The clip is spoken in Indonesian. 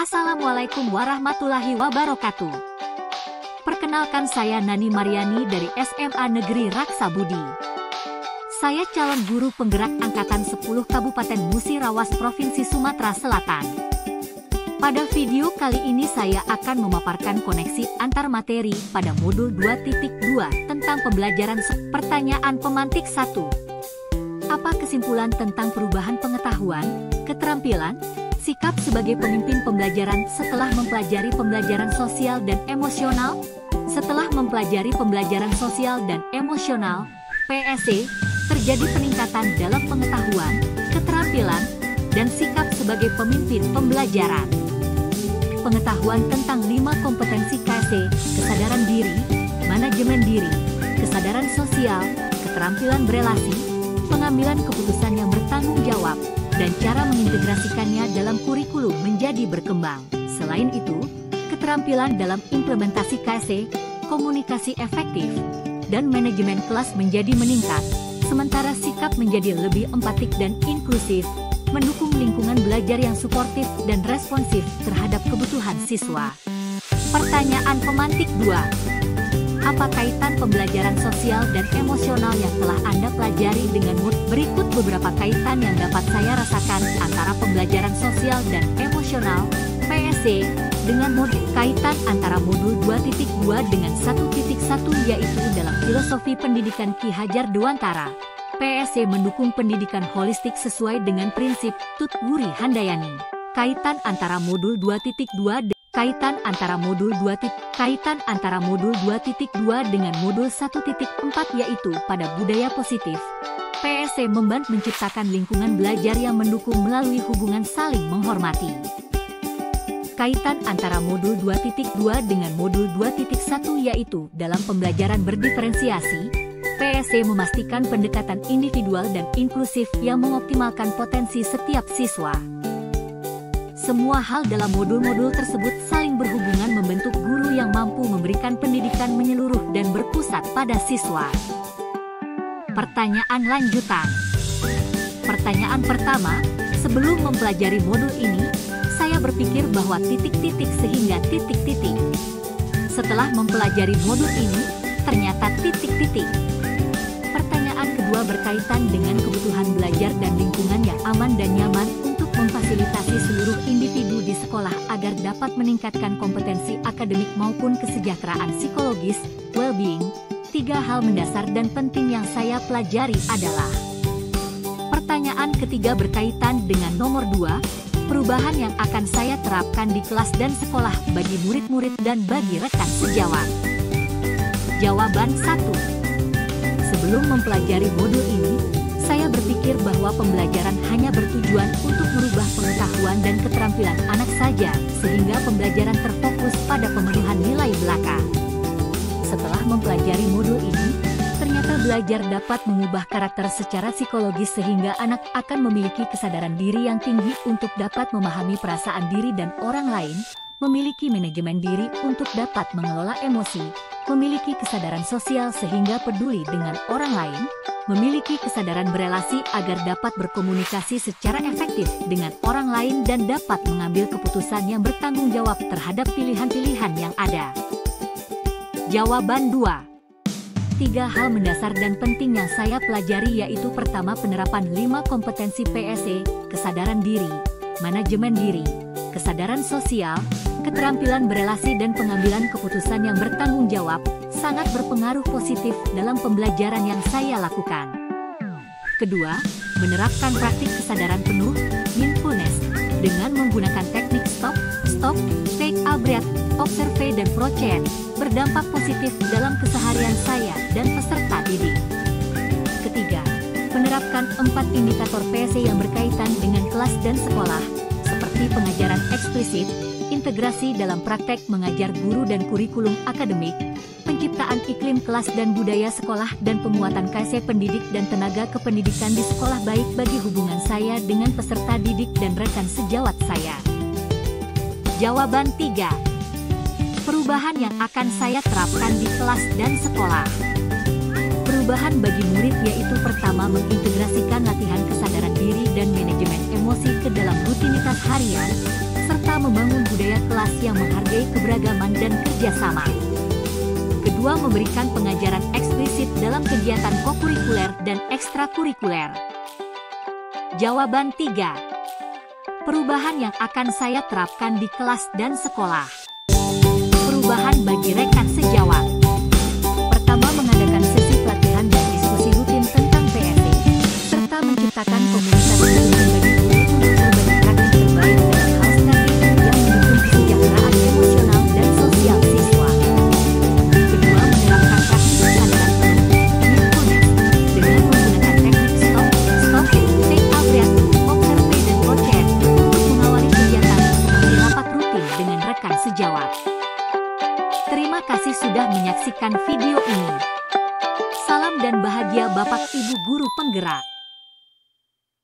Assalamualaikum warahmatullahi wabarakatuh. Perkenalkan, saya Nani Mariani dari SMA Negeri Raksa Budi. Saya calon guru penggerak Angkatan 10 Kabupaten Musirawas Provinsi Sumatera Selatan. Pada video kali ini saya akan memaparkan koneksi antar materi pada modul 2.2 tentang pembelajaran. Pertanyaan pemantik 1. Apa kesimpulan tentang perubahan pengetahuan, keterampilan, sikap sebagai pemimpin pembelajaran setelah mempelajari pembelajaran sosial dan emosional? Setelah mempelajari pembelajaran sosial dan emosional, PSE, terjadi peningkatan dalam pengetahuan, keterampilan, dan sikap sebagai pemimpin pembelajaran. Pengetahuan tentang 5 kompetensi KSE, kesadaran diri, manajemen diri, kesadaran sosial, keterampilan berelasi, pengambilan keputusan yang bertanggung jawab, dan cara mengintegrasikannya dalam kurikulum menjadi berkembang. Selain itu, keterampilan dalam implementasi KSE, komunikasi efektif, dan manajemen kelas menjadi meningkat, sementara sikap menjadi lebih empatik dan inklusif, mendukung lingkungan belajar yang suportif dan responsif terhadap kebutuhan siswa. Pertanyaan pemantik 2. Apa kaitan pembelajaran sosial dan emosional yang telah Anda pelajari dengan mood? Berikut beberapa kaitan yang dapat saya rasakan antara pembelajaran sosial dan emosional, PSE, dengan mood. Kaitan antara modul 2.2 dengan 1.1 yaitu dalam filosofi pendidikan Ki Hajar Dewantara. PSE mendukung pendidikan holistik sesuai dengan prinsip Tut Wuri Handayani. Kaitan antara modul 2.2 Kaitan antara modul 2.2 dengan modul 1.4 yaitu pada budaya positif. PSE membantu menciptakan lingkungan belajar yang mendukung melalui hubungan saling menghormati. Kaitan antara modul 2.2 dengan modul 2.1 yaitu dalam pembelajaran berdiferensiasi, PSE memastikan pendekatan individual dan inklusif yang mengoptimalkan potensi setiap siswa. Semua hal dalam modul-modul tersebut saling berhubungan membentuk guru yang mampu memberikan pendidikan menyeluruh dan berpusat pada siswa. Pertanyaan lanjutan. Pertanyaan pertama, sebelum mempelajari modul ini, saya berpikir bahwa titik-titik sehingga titik-titik. Setelah mempelajari modul ini, ternyata titik-titik. Pertanyaan kedua berkaitan dengan kebutuhan belajar dan lingkungan yang aman dan nyaman untuk memfasilitasi seluruh individu di sekolah agar dapat meningkatkan kompetensi akademik maupun kesejahteraan psikologis, well-being. 3 hal mendasar dan penting yang saya pelajari adalah: pertanyaan ketiga berkaitan dengan nomor 2, perubahan yang akan saya terapkan di kelas dan sekolah bagi murid-murid dan bagi rekan sejawat. Jawaban 1. Sebelum mempelajari modul ini, saya berpikir bahwa pembelajaran hanya bertujuan untuk merubah pengetahuan dan keterampilan anak saja, sehingga pembelajaran terfokus pada pemenuhan nilai belaka. Setelah mempelajari modul ini, ternyata belajar dapat mengubah karakter secara psikologis sehingga anak akan memiliki kesadaran diri yang tinggi untuk dapat memahami perasaan diri dan orang lain, memiliki manajemen diri untuk dapat mengelola emosi, memiliki kesadaran sosial sehingga peduli dengan orang lain, memiliki kesadaran berelasi agar dapat berkomunikasi secara efektif dengan orang lain dan dapat mengambil keputusan yang bertanggung jawab terhadap pilihan-pilihan yang ada. Jawaban 2. 3 hal mendasar dan penting yang saya pelajari yaitu: pertama, penerapan 5 kompetensi PSE, kesadaran diri, manajemen diri, kesadaran sosial, keterampilan berelasi dan pengambilan keputusan yang bertanggung jawab sangat berpengaruh positif dalam pembelajaran yang saya lakukan. Kedua, menerapkan praktik kesadaran penuh, mindfulness, dengan menggunakan teknik stop, take a breath, observe dan proceed, berdampak positif dalam keseharian saya dan peserta didik. Ketiga, menerapkan 4 indikator PSE yang berkaitan dengan kelas dan sekolah, seperti pengajaran eksplisit, integrasi dalam praktek mengajar guru dan kurikulum akademik, penciptaan iklim kelas dan budaya sekolah dan penguatan KSE pendidik dan tenaga kependidikan di sekolah baik bagi hubungan saya dengan peserta didik dan rekan sejawat saya. Jawaban 3. Perubahan yang akan saya terapkan di kelas dan sekolah. Perubahan bagi murid yaitu: pertama, mengintegrasikan latihan kesadaran diri dan manajemen emosi ke dalam rutinitas harian, serta membangun budaya kelas yang menghargai keberagaman dan kerjasama. Kedua, memberikan pengajaran eksplisit dalam kegiatan kokurikuler dan ekstrakurikuler. Jawaban 3. Perubahan yang akan saya terapkan di kelas dan sekolah. Perubahan bagi rekan sejawat. Pertama, mengadakan sesi pelatihan dan diskusi rutin tentang PSE, serta menciptakan komunitas yang berbagi untuk berbagi praktik terbaik dalam hal strategis yang mendukung kesejahteraan emosional dan sosial siswa. Kedua, menerapkan praktik kesadaran penuh mindfulness dengan menggunakan teknik stop, take a breath, observe dan project untuk mengawali kegiatan seperti rapat rutin dengan rekan sejawat. Terima kasih sudah menyaksikan video ini. Salam dan bahagia Bapak Ibu Guru Penggerak.